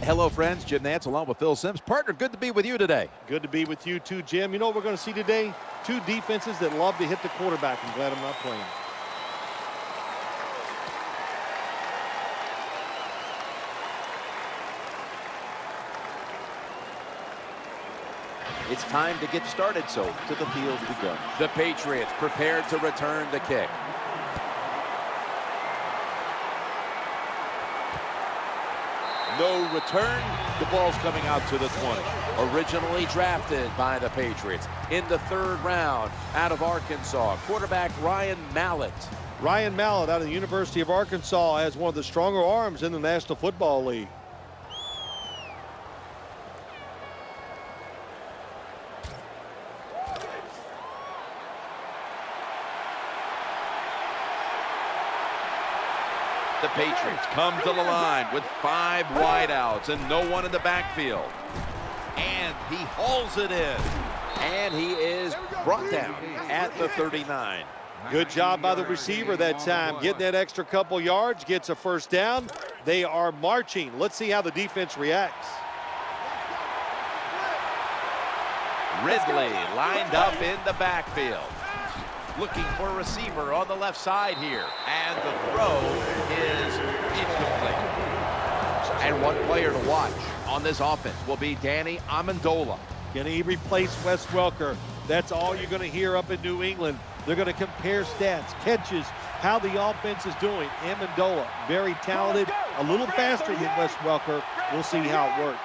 Hello, friends. Jim Nantz along with Phil Simms. Partner, good to be with you today. Good to be with you too, Jim. You know what we're going to see today? Two defenses that love to hit the quarterback. I'm glad I'm not playing. It's time to get started, so to the field we go. The Patriots prepared to return the kick. No return. The ball's coming out to the 20. Originally drafted by the Patriots in the 3rd round out of Arkansas, quarterback Ryan Mallett. Ryan Mallett out of the University of Arkansas has one of the stronger arms in the National Football League. The Patriots come to the line with 5 wideouts and no one in the backfield. And he hauls it in. And he is brought down at the 39. Good job by the receiver that time. Getting that extra couple yards, gets a first down. They are marching. Let's see how the defense reacts. Ridley lined up in the backfield. Looking for a receiver on the left side here. And the throw is incomplete. And one player to watch on this offense will be Danny Amendola. Can he replace Wes Welker? That's all you're going to hear up in New England. They're going to compare stats, catches, how the offense is doing. Amendola, very talented, a little faster than Wes Welker. We'll see how it works.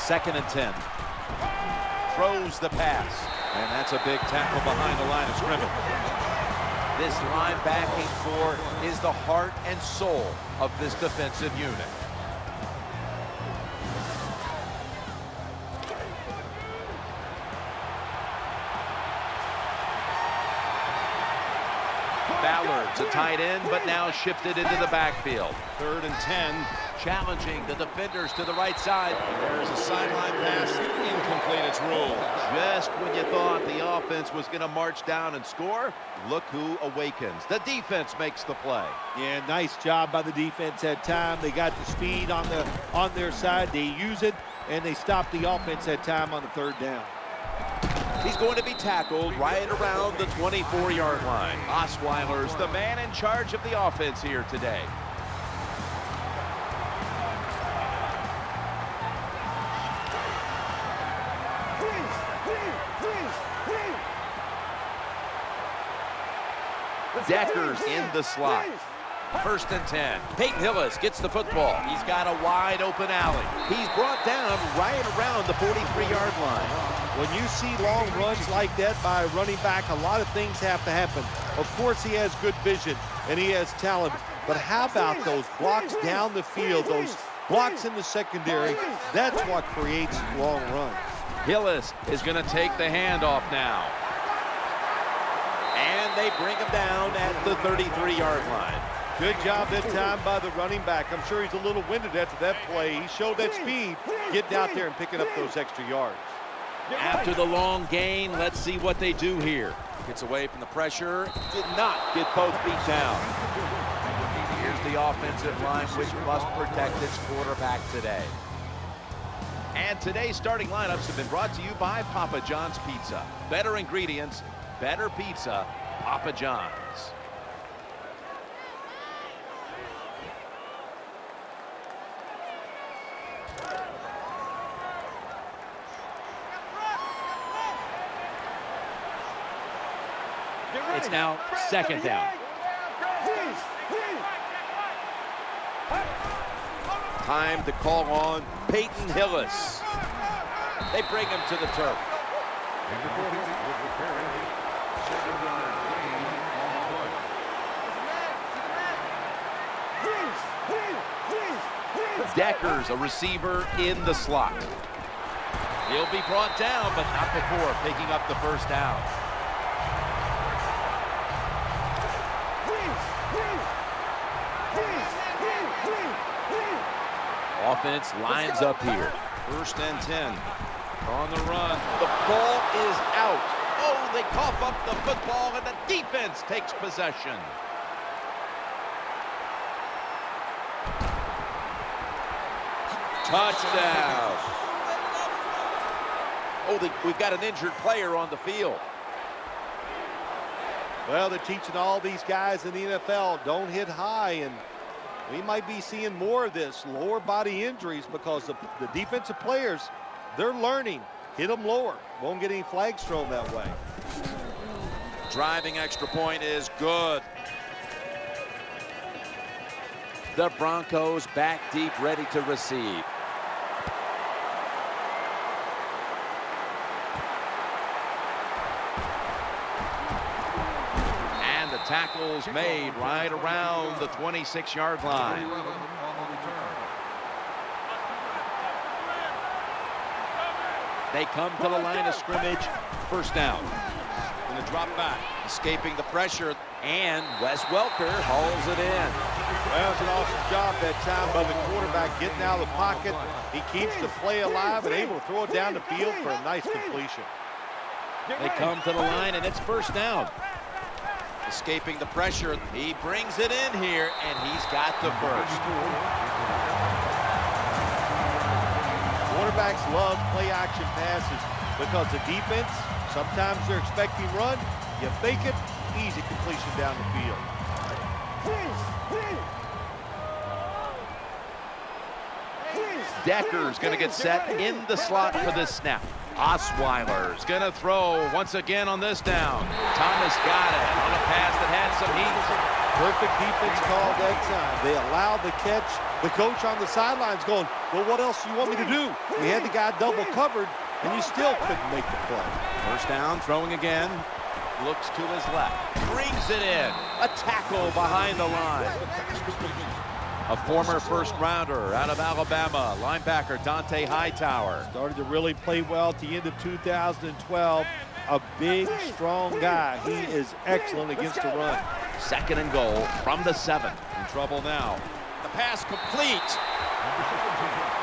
2nd and 10. Throws the pass. And that's a big tackle behind the line of scrimmage. This linebacking core is the heart and soul of this defensive unit. Ballard's a tight end, but now shifted into the backfield. 3rd and 10, challenging the defenders to the right side. There's a sideline pass, incomplete, it's ruled. Just when you thought the offense was going to march down and score, look who awakens. The defense makes the play. Yeah, nice job by the defense that time. They got the speed on their side. They use it, and they stop the offense that time on the 3rd down. He's going to be tackled right around the 24-yard line. Osweiler's the man in charge of the offense here today. Deckers in the slot. 1st and 10. Peyton Hillis gets the football. He's got a wide open alley. He's brought down right around the 43-yard line. When you see long runs like that by a running back, a lot of things have to happen. Of course, he has good vision and he has talent, but how about those blocks down the field, those blocks in the secondary? That's what creates long runs. Hillis is going to take the handoff now. And they bring him down at the 33-yard line. Good job that time by the running back. I'm sure he's a little winded after that play. He showed that speed, getting out there and picking up those extra yards. After the long gain, let's see what they do here. Gets away from the pressure, did not get both feet down. Here's the offensive line, which must protect its quarterback today. And today's starting lineups have been brought to you by Papa John's Pizza. Better ingredients, better pizza, Papa John's. It's now 2nd down. Time to call on Peyton Hillis. They bring him to the turf. Deckers, a receiver in the slot. He'll be brought down, but not before picking up the first down. Offense lines up here. 1st and 10. On the run. The ball is out. Oh, they cough up the football, and the defense takes possession. Touchdown. Oh, we've got an injured player on the field. Well, they're teaching all these guys in the NFL, don't hit high, and we might be seeing more of this, lower body injuries, because the defensive players, they're learning. Hit them lower. Won't get any flags thrown that way. Driving extra point is good. The Broncos back deep, ready to receive. And the tackle's made right around the 26-yard line. They come to the line of scrimmage. First down. Going to drop back. Escaping the pressure. And Wes Welker hauls it in. Well, it's an awesome job that time by the quarterback getting out of the pocket. He keeps the play alive and able to throw it down the field for a nice completion. They come to the line, and it's first down. Escaping the pressure. He brings it in here, and he's got the first. Quarterbacks love play-action passes because the defense, sometimes they're expecting run. You fake it, easy completion down the field. Decker's going to get set in the slot for this snap. Osweiler's going to throw once again on this down. Thomas got it on a pass that had some heat. Perfect defense call that time. They allowed the catch. The coach on the sidelines going, well, what else do you want me to do? We had the guy double covered, and you still couldn't make the play. First down, throwing again. Looks to his left. Brings it in. A tackle behind the line. A former first-rounder out of Alabama, linebacker Dante Hightower. Started to really play well at the end of 2012. A big, strong guy. He is excellent against the run. Second and goal from the 7. In trouble now. The pass complete.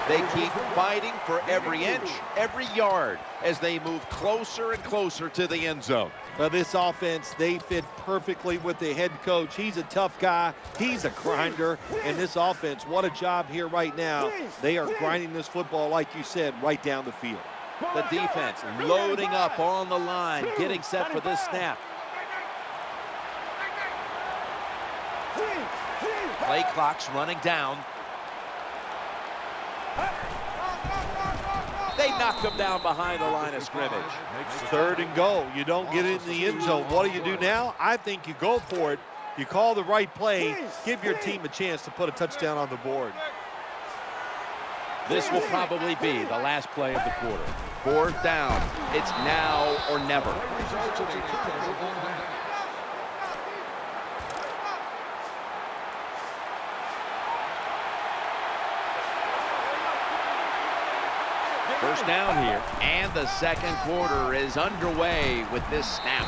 They keep fighting for every inch, every yard as they move closer and closer to the end zone. Well, this offense, they fit perfectly with the head coach. He's a tough guy. He's a grinder. And this offense, what a job here right now. They are grinding this football, like you said, right down the field. The defense loading up on the line, getting set for this snap. Play clock's running down. They knock him down behind the line of scrimmage. Third and goal. You don't get it in the end zone. What do you do now? I think you go for it. You call the right play. Give your team a chance to put a touchdown on the board. This will probably be the last play of the quarter. Fourth down. It's now or never. First down here, and the second quarter is underway with this snap.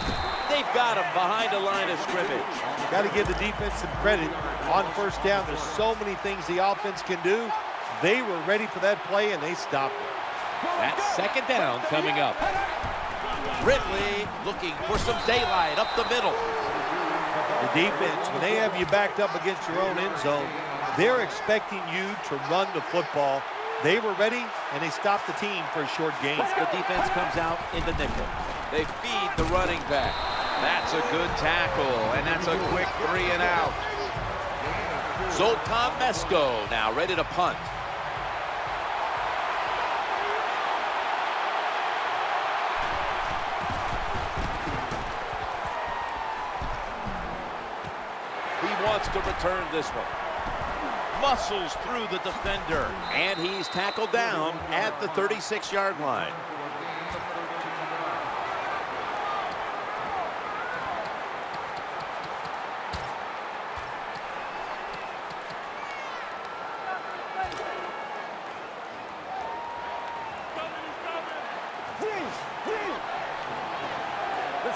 They've got him behind the line of scrimmage. Got to give the defense some credit on first down. There's so many things the offense can do. They were ready for that play, and they stopped it. That's second down coming up. Ridley looking for some daylight up the middle. The defense, when they have you backed up against your own end zone, they're expecting you to run the football. They were ready, and they stopped the team for a short gain. The defense comes out in the nickel. They feed the running back. That's a good tackle, and that's a quick 3 and out. Zoltan Mesko now ready to punt. He wants to return this one. Muscles through the defender, and he's tackled down at the 36-yard line.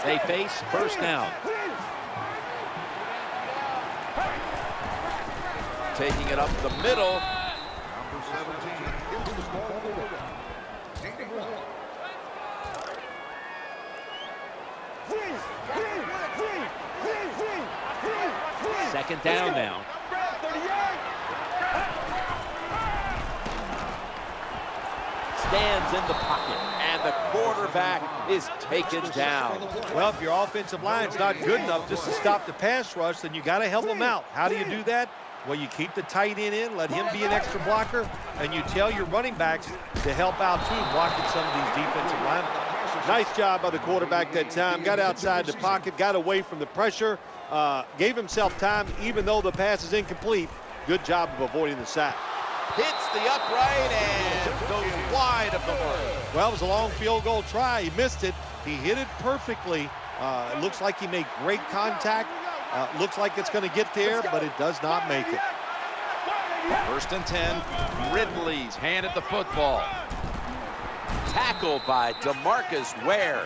They face first down. Taking it up the middle. Second down now. stands in the pocket, and the quarterback is taken down. Well, if your offensive line's not good enough just to stop the pass rush, then you got to help them out. How do you do that? Well, you keep the tight end in, let him be an extra blocker, and you tell your running backs to help out too, blocking some of these defensive linemen. Nice job by the quarterback that time. Got outside the pocket, got away from the pressure, gave himself time even though the pass is incomplete. Good job of avoiding the sack. Hits the upright and goes wide of the mark. Well, it was a long field goal try. He missed it. He hit it perfectly. It looks like he made great contact. Looks like it's going to get there, but it does not make it. 1st and 10. Ridley's handed the football. Tackled by DeMarcus Ware.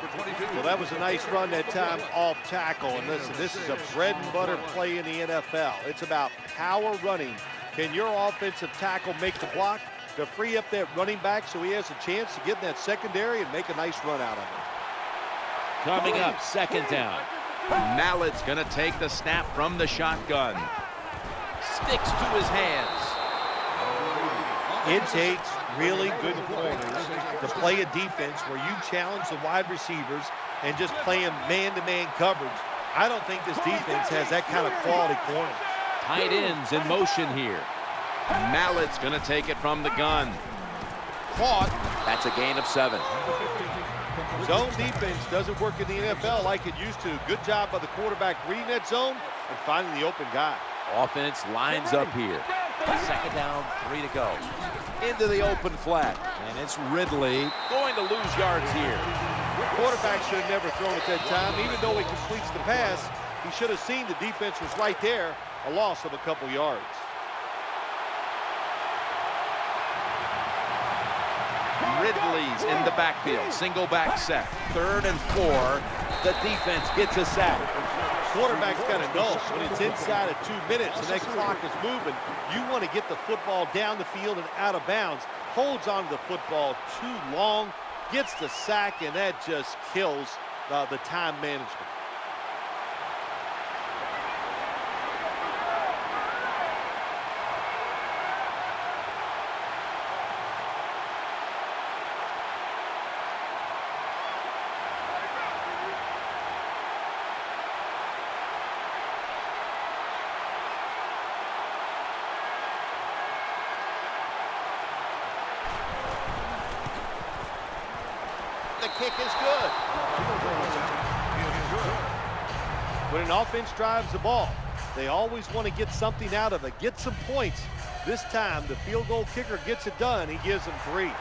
Well, that was a nice run that time off tackle. And listen, this is a bread and butter play in the NFL. It's about power running. Can your offensive tackle make the block to free up that running back so he has a chance to get in that secondary and make a nice run out of it? Coming up, 2nd down. Mallett's going to take the snap from the shotgun. Sticks to his hands. It takes really good corners to play a defense where you challenge the wide receivers and just play them man-to-man coverage. I don't think this defense has that kind of quality corner. Tight ends in motion here. Mallett's going to take it from the gun. Caught. That's a gain of 7. Zone defense doesn't work in the NFL like it used to. Good job by the quarterback reading that zone and finding the open guy. Offense lines up here. 2nd down, 3 to go. Into the open flat. And it's Ridley going to lose yards here. The quarterback should have never thrown at that time. Even though he completes the pass, he should have seen the defense was right there. A loss of a couple yards. Ridley's in the backfield. Single back set. 3rd and 4. The defense gets a sack. Quarterback's got to know when it's inside of 2 minutes and that clock is moving, you want to get the football down the field and out of bounds. Holds on to the football too long, gets the sack, and that just kills the time management. The kick is good. When an offense drives the ball, they always want to get something out of it, get some points. This time, the field goal kicker gets it done. He gives them 3. And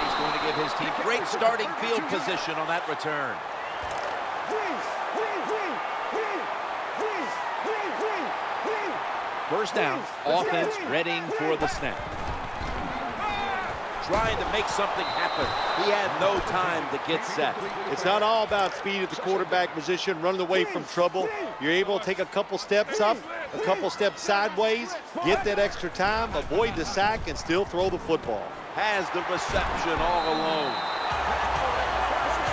he's going to give his team great starting field position on that return. First down, offense readying for the snap. Trying to make something happen. He had no time to get set. It's not all about speed at the quarterback position, running away from trouble. You're able to take a couple steps up, a couple steps sideways, get that extra time, avoid the sack, and still throw the football. Has the reception all alone.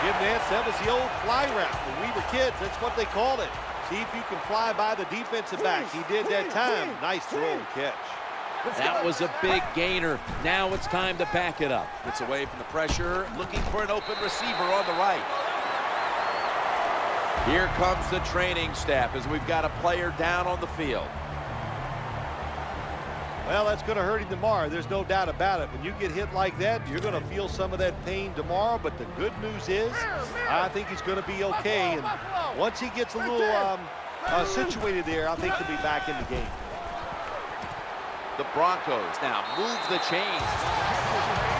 Jim Nance, that was the old fly route. When we were kids, that's what they called it. See if you can fly by the defensive back. He did that time. Nice throw and catch. That was a big gainer. Now it's time to back it up. Gets away from the pressure, looking for an open receiver on the right. Here comes the training staff as we've got a player down on the field. Well, that's going to hurt him tomorrow. There's no doubt about it. When you get hit like that, you're going to feel some of that pain tomorrow. But the good news is, I think he's going to be okay. And once he gets a little situated there, I think he'll be back in the game. The Broncos now move the chains.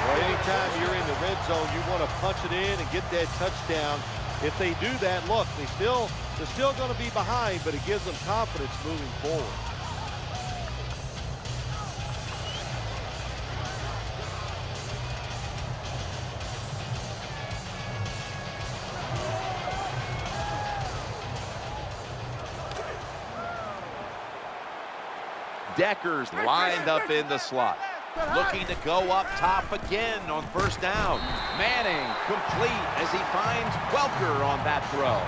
Well, anytime you're in the red zone, you want to punch it in and get that touchdown. If they do that, look, they're still going to be behind, but it gives them confidence moving forward. Decker's lined up in the slot. Looking to go up top again on first down. Manning complete as he finds Welker on that throw.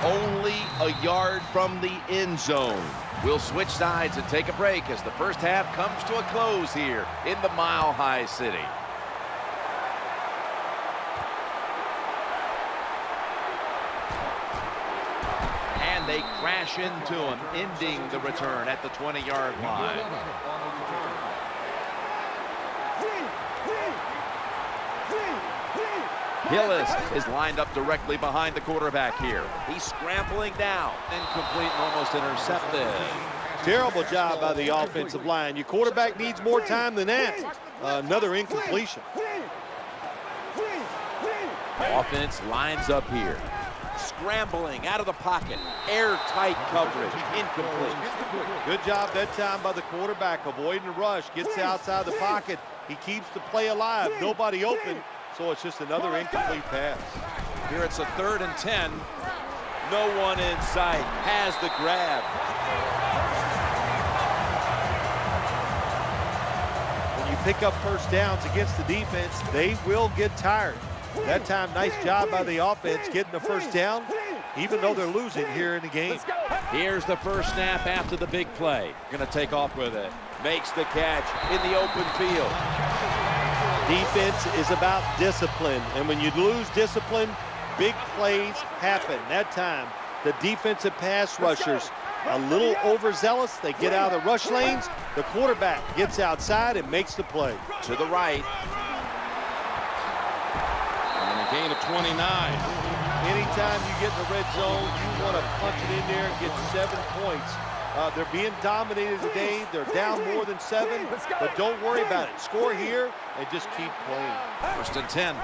only a yard from the end zone. We'll switch sides and take a break as the first half comes to a close here in the Mile High City. And they crash into him, ending the return at the 20-yard line. Hillis is lined up directly behind the quarterback here. He's scrambling down. Incomplete and almost intercepted. Terrible job by the offensive line. Your quarterback needs more time than that. Another incompletion. Offense lines up here. Scrambling out of the pocket. Airtight coverage. Incomplete. Good job that time by the quarterback. Avoiding the rush. Gets outside the pocket. He keeps the play alive. Nobody open. So it's just another incomplete pass. Here it's a 3rd and 10. No one in sight. Has the grab. When you pick up first downs against the defense, they will get tired. That time, nice job by the offense getting the first down, even though they're losing here in the game. Here's the first snap after the big play. Going to take off with it. Makes the catch in the open field. Defense is about discipline, and when you lose discipline, big plays happen. That time, the defensive pass rushers a little overzealous. They get out of the rush lanes. The quarterback gets outside and makes the play. To the right. And a gain of 29. Anytime you get in the red zone, you want to punch it in there and get 7 points. They're being dominated today. They're down more than 7, but don't worry about it. Score here and just keep playing. 1st and 10.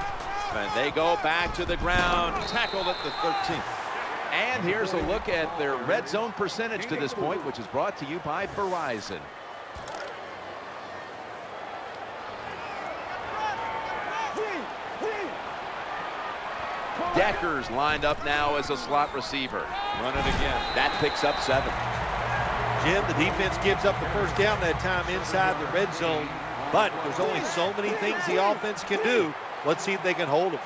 And they go back to the ground. Tackled at the 13th. And here's a look at their red zone percentage to this point, which is brought to you by Verizon. Decker's lined up now as a slot receiver. Run it again. That picks up 7. Jim, the defense gives up the first down that time inside the red zone, but there's only so many things the offense can do. Let's see if they can hold them.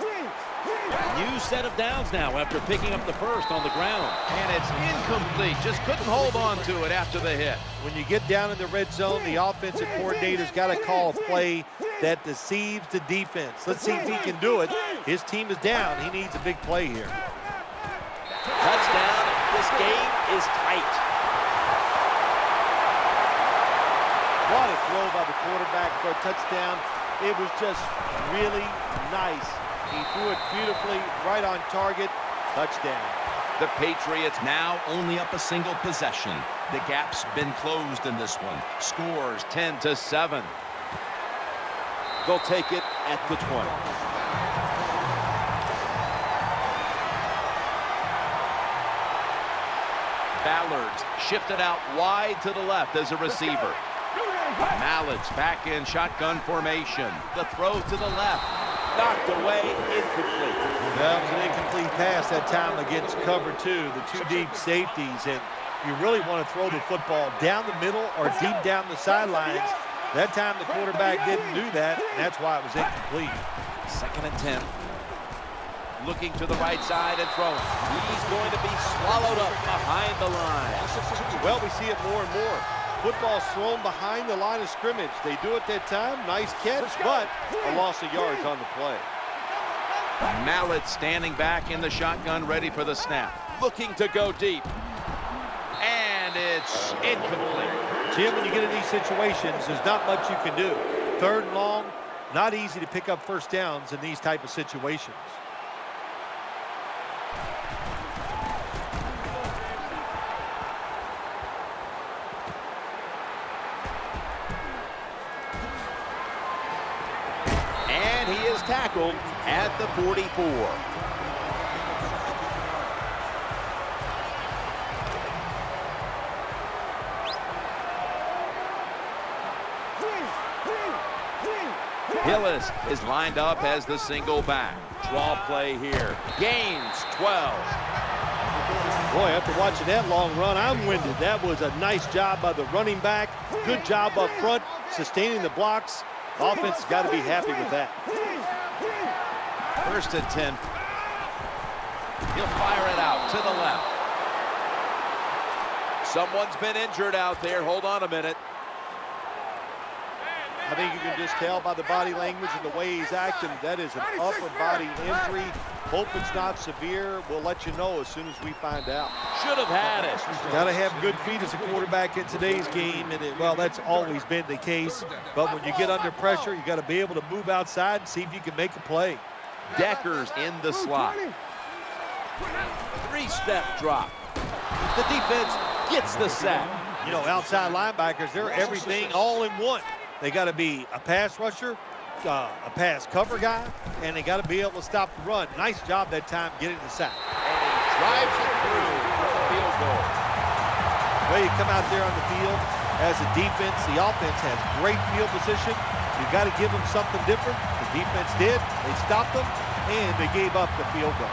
New set of downs now after picking up the first on the ground. And it's incomplete. Just couldn't hold on to it after the hit. When you get down in the red zone, the offensive coordinator's got to call a play that deceives the defense. Let's see if he can do it. His team is down. He needs a big play here. Touchdown. This game is tight. What a throw by the quarterback for a touchdown. It was just really nice. He threw it beautifully, right on target. Touchdown. The Patriots now only up a single possession. The gap's been closed in this one. Scores 10-7. They'll take it at the 20. Ballard's shifted out wide to the left as a receiver. Mallett's back in shotgun formation. The throw to the left. Knocked away, incomplete. That was an incomplete pass that time against cover 2, the 2 deep safeties. And you really want to throw the football down the middle or deep down the sidelines. That time the quarterback didn't do that, and that's why it was incomplete. 2nd and 10. Looking to the right side and throwing. He's going to be swallowed up behind the line. Well, we see it more and more. Football's thrown behind the line of scrimmage. They do it that time. Nice catch, but a loss of yards on the play. Mallett standing back in the shotgun, ready for the snap. Looking to go deep. And it's incomplete. Jim, when you get in these situations, there's not much you can do. 3rd and long, not easy to pick up first downs in these type of situations. Tackled at the 44. Hillis is lined up as the single back. Draw play here. Gains 12. Boy, after watching that long run, I'm winded. That was a nice job by the running back. Good job up front, sustaining the blocks. Offense has got to be happy with that. 1st and 10. He'll fire it out to the left. Someone's been injured out there. Hold on a minute. I think you can just tell by the body language and the way he's acting, that is an upper body injury. Hope it's not severe. We'll let you know as soon as we find out. Should have had it. Got to have good feet as a quarterback in today's game, and well, that's always been the case. But when you get under pressure, you got to be able to move outside and see if you can make a play. Decker's in the slot. Three-step drop. The defense gets the sack. You know, outside linebackers, they're everything all in one. They got to be a pass rusher, a pass cover guy, and they got to be able to stop the run. Nice job that time getting the sack. And he drives it through for the field goal. Well, you come out there on the field as a defense. The offense has great field position. You got to give them something different. The defense did. They stopped them, and they gave up the field goal.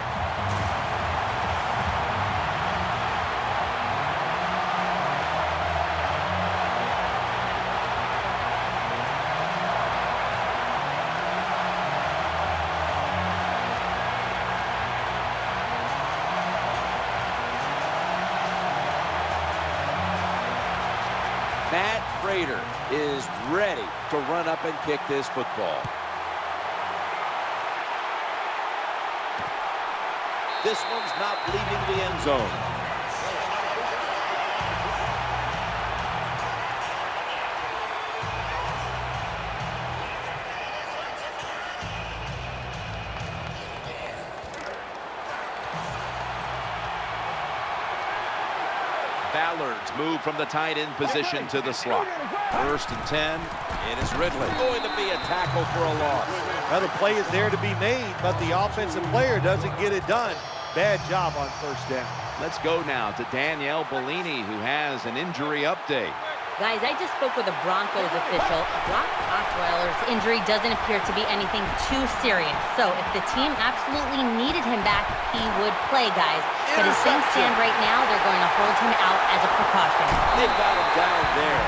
Matt Prater is ready to run up and kick this football. This one's not leaving the end zone. Ballard's moved from the tight end position to the slot. 1st and 10. It is Ridley. Going to be a tackle for a loss. Well, the play is there to be made, but the offensive player doesn't get it done. Bad job on 1st down. Let's go now to Danielle Bellini, who has an injury update. Guys, I just spoke with a Broncos official. Brock Osweiler's injury doesn't appear to be anything too serious. So if the team absolutely needed him back, he would play, guys. But as things stand right now, they're going to hold him out as a precaution. They've got him down there.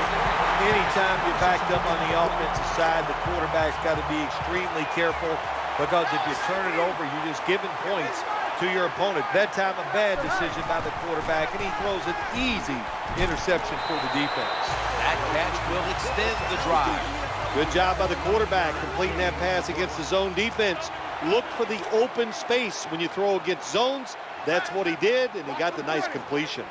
Anytime you're backed up on the offensive side, the quarterback's got to be extremely careful, because if you turn it over, you're just giving points to your opponent. That time, a bad decision by the quarterback, and he throws an easy interception for the defense. That catch will extend the drive. Good job by the quarterback completing that pass against the zone defense. Look for the open space when you throw against zones. That's what he did, and he got the nice completion.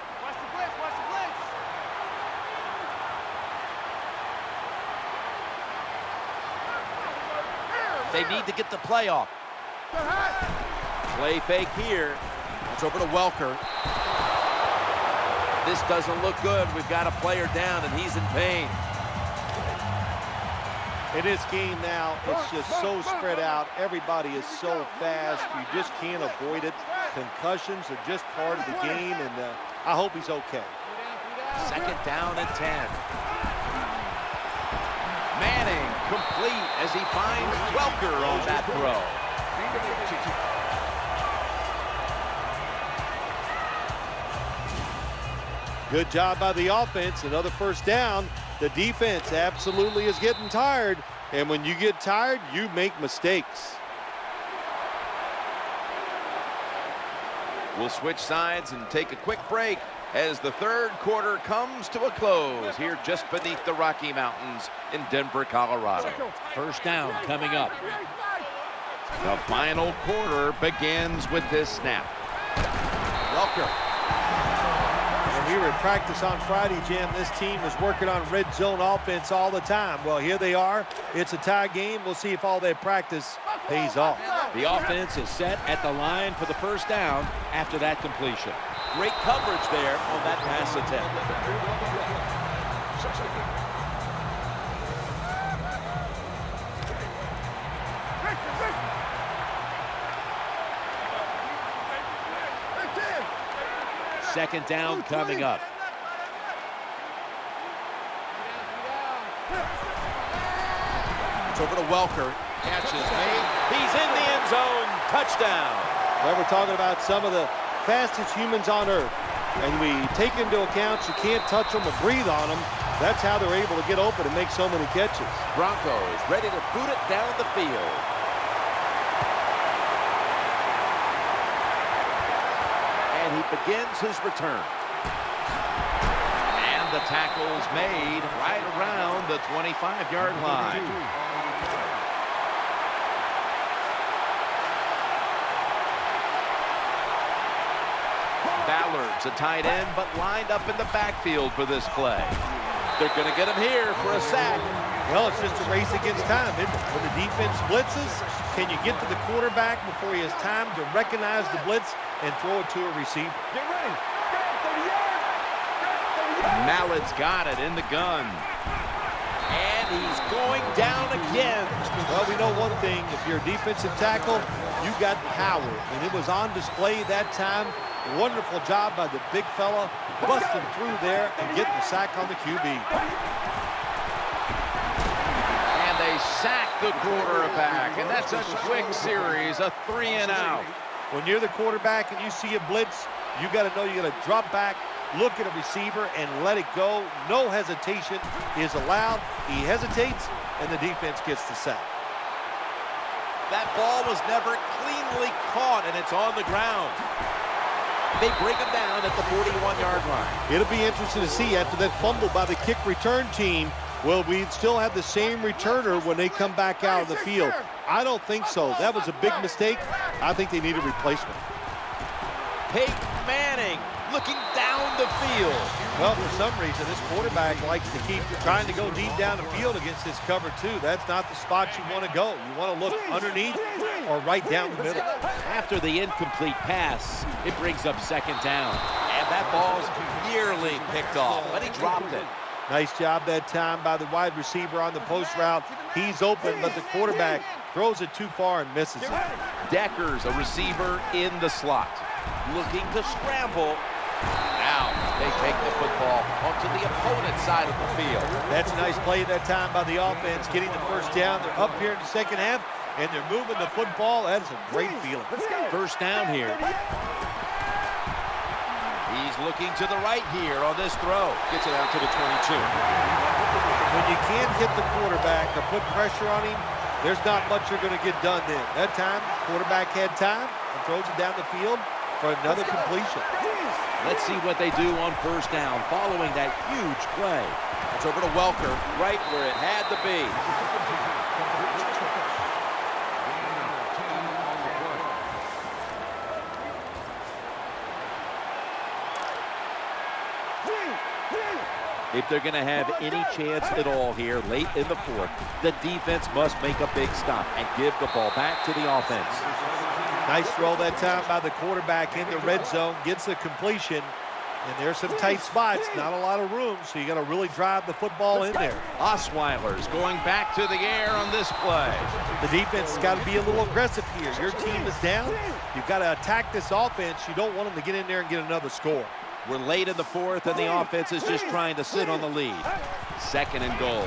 They need to get the play off. Play fake here. It's over to Welker. This doesn't look good. We've got a player down, and he's in pain. In this game now, it's just so spread out. Everybody is so fast. You just can't avoid it. Concussions are just part of the game, and I hope he's okay. 2nd down and 10. Manning complete as he finds Welker on that throw. Good job by the offense. Another 1st down. The defense absolutely is getting tired. And when you get tired, you make mistakes. We'll switch sides and take a quick break as the 3rd quarter comes to a close here just beneath the Rocky Mountains in Denver, Colorado. 1st down coming up. The final quarter begins with this snap. Welker. We were at practice on Friday, Jim. This team was working on red zone offense all the time. Well, here they are. It's a tie game. We'll see if all that practice pays off. The offense is set at the line for the 1st down after that completion. Great coverage there on that pass attempt. Second down coming up. It's over to Welker. Catch is made. He's in the end zone. Touchdown. Well, we're talking about some of the fastest humans on earth. And we take into account you can't touch them or breathe on them. That's how they're able to get open and make so many catches. Broncos ready to boot it down the field. And he begins his return. the tackle's made right around the 25-yard line. Ballard's a tight end, but lined up in the backfield for this play. They're going to get him here for a sack. Well, it's just a race against time, isn't it? When the defense blitzes, can you get to the quarterback before he has time to recognize the blitz and throw it to a receiver? Get ready. 30 yards. Mallett's got it in the gun. And he's going down again. Well, we know one thing. If you're a defensive tackle, you got power. And it was on display that time. Wonderful job by the big fella, busting through there and getting the sack on the QB. And they sack the quarterback. And that's a quick series, a 3-and-out. When you're the quarterback and you see a blitz, you got to know you got to drop back, look at a receiver, and let it go. No hesitation is allowed. He hesitates, and the defense gets the sack. That ball was never cleanly caught, and it's on the ground. They bring him down at the 41-yard line. It'll be interesting to see after that fumble by the kick return team, will we still have the same returner when they come back out of the field? I don't think so. That was a big mistake. I think they need a replacement. Peyton Manning looking down the field. Well, for some reason, this quarterback likes to keep trying to go deep down the field against this cover two. That's not the spot you want to go. You want to look underneath or right down the middle. After the incomplete pass, it brings up second down. And that ball's nearly picked off, but he dropped it. Nice job that time by the wide receiver on the post route. He's open, but the quarterback throws it too far and misses it. Deckers, a receiver in the slot. Looking to scramble. Now they take the football onto the opponent's side of the field. That's a nice play that time by the offense, getting the first down. They're up here in the second half, and they're moving the football. That is a great feeling. First down here. He's looking to the right here on this throw. Gets it out to the 22. When you can't hit the quarterback or put pressure on him, there's not much you're going to get done then. That time, quarterback had time and throws it down the field for another completion. Let's see what they do on first down following that huge play. It's over to Welker, right where it had to be. If they're going to have any chance at all here late in the fourth, the defense must make a big stop and give the ball back to the offense. Nice throw that time by the quarterback in the red zone, gets the completion, and there's some tight spots, not a lot of room, so you got to really drive the football in there. Osweiler's going back to the air on this play. The defense has got to be a little aggressive here. Your team is down. You've got to attack this offense. You don't want them to get in there and get another score. We're late in the fourth, and the offense is just trying to sit on the lead. Second and goal.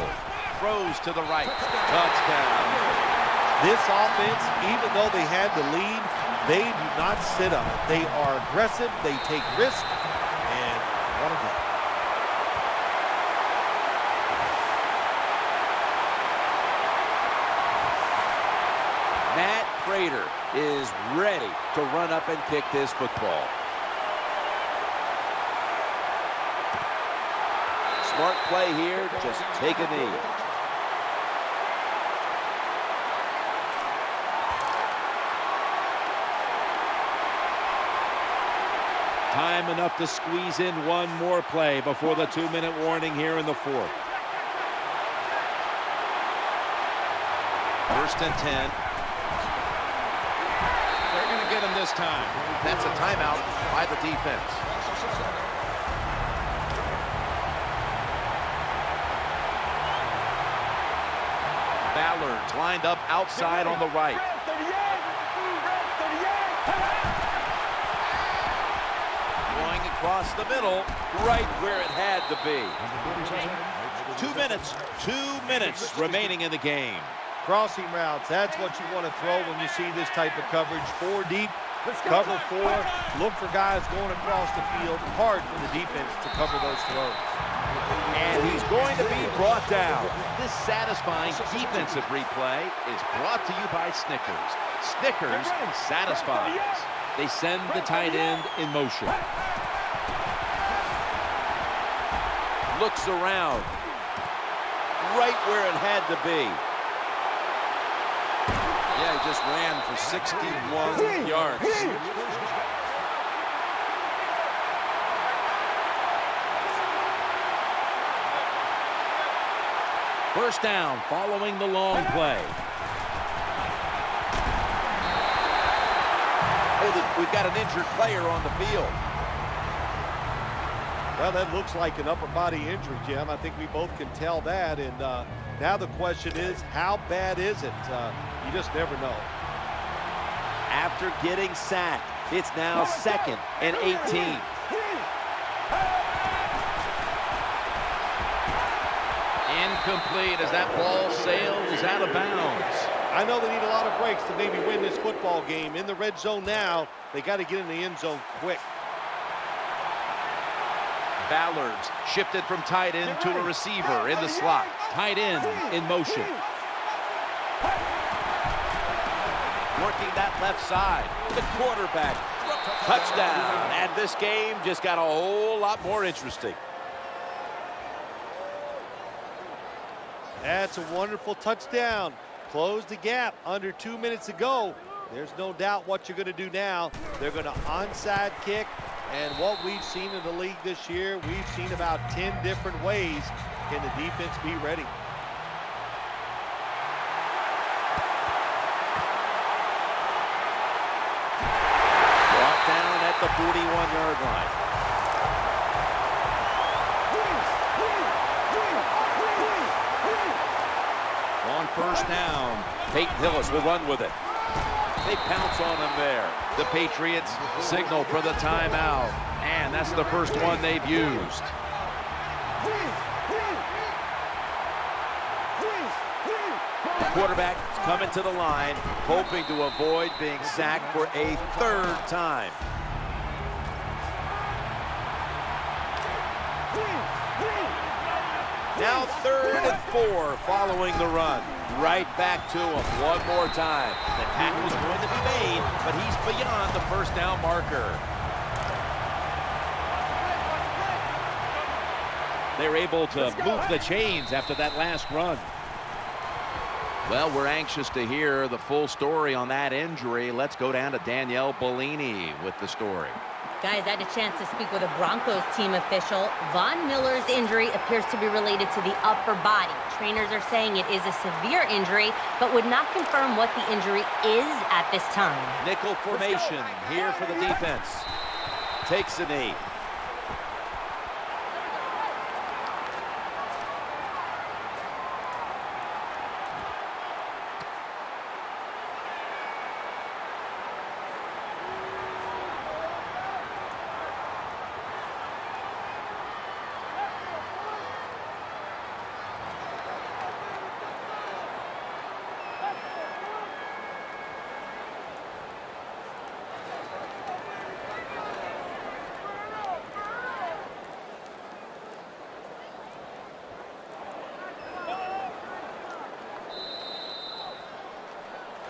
Throws to the right. Touchdown. This offense, even though they had the lead, they do not sit up. They are aggressive. They take risks. And what a game. Matt Prater is ready to run up and kick this football. Smart play here, just take a knee. Time enough to squeeze in one more play before the 2-minute warning here in the fourth. First and 10. They're going to get him this time. That's a timeout by the defense. Ballard's lined up outside on the right. Going across the middle, right where it had to be. 2 minutes remaining in the game. Crossing routes, that's what you want to throw when you see this type of coverage. 4 deep, cover 4. Look for guys going across the field. Hard for the defense to cover those throws. And he's going to be brought down. This satisfying defensive replay is brought to you by Snickers. Snickers satisfies. They send the tight end in motion. Looks around. Right where it had to be. Yeah, he just ran for 61 yards. First down following the long play. Oh, we've got an injured player on the field. Well, that looks like an upper body injury, Jim. I think we both can tell that. And now the question is, how bad is it? You just never know. After getting sacked, it's now 2nd and 18. Incomplete as that ball sails out of bounds. I know they need a lot of breaks to maybe win this football game. In the red zone now, they got to get in the end zone quick. Ballard's shifted from tight end to a receiver in the slot. Tight end in motion. Working that left side. The quarterback. Touchdown. And this game just got a whole lot more interesting. That's a wonderful touchdown. Close the gap under 2 minutes to go. There's no doubt what you're going to do now. They're going to onside kick. And what we've seen in the league this year, we've seen about 10 different ways. Can the defense be ready? Brought down at the 41-yard line. On first down, Peyton Hillis will run with it. They pounce on him there. The Patriots signal for the timeout, and that's the first one they've used. The quarterback is coming to the line, hoping to avoid being sacked for a 3rd time. Now 3rd and 4 following the run. Right back to him one more time. The tackle's going to be made, but he's beyond the first down marker. They're able to move the chains after that last run. Well, we're anxious to hear the full story on that injury. Let's go down to Danielle Bellini with the story. Guys, I had a chance to speak with a Broncos team official. Von Miller's injury appears to be related to the upper body. Trainers are saying it is a severe injury, but would not confirm what the injury is at this time. Nickel formation here for the defense. Takes a knee.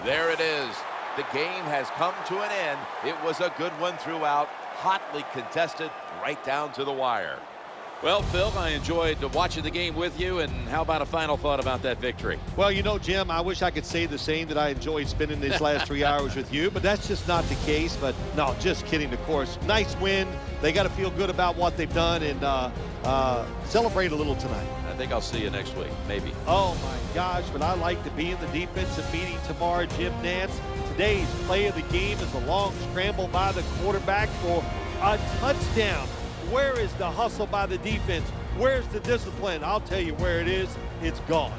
There it is. The game has come to an end. It was a good one throughout, hotly contested right down to the wire. Well, Phil, I enjoyed watching the game with you, and how about a final thought about that victory? Well, you know, Jim, I wish I could say the same, that I enjoyed spending these last 3 hours with you, but that's just not the case. But no, just kidding, of course. Nice win. They got to feel good about what they've done and celebrate a little tonight. I think I'll see you next week, maybe. Oh, my gosh, but I like to be in the defensive meeting tomorrow, Jim Nance. Today's play of the game is a long scramble by the quarterback for a touchdown. Where is the hustle by the defense? Where's the discipline? I'll tell you where it is. It's gone.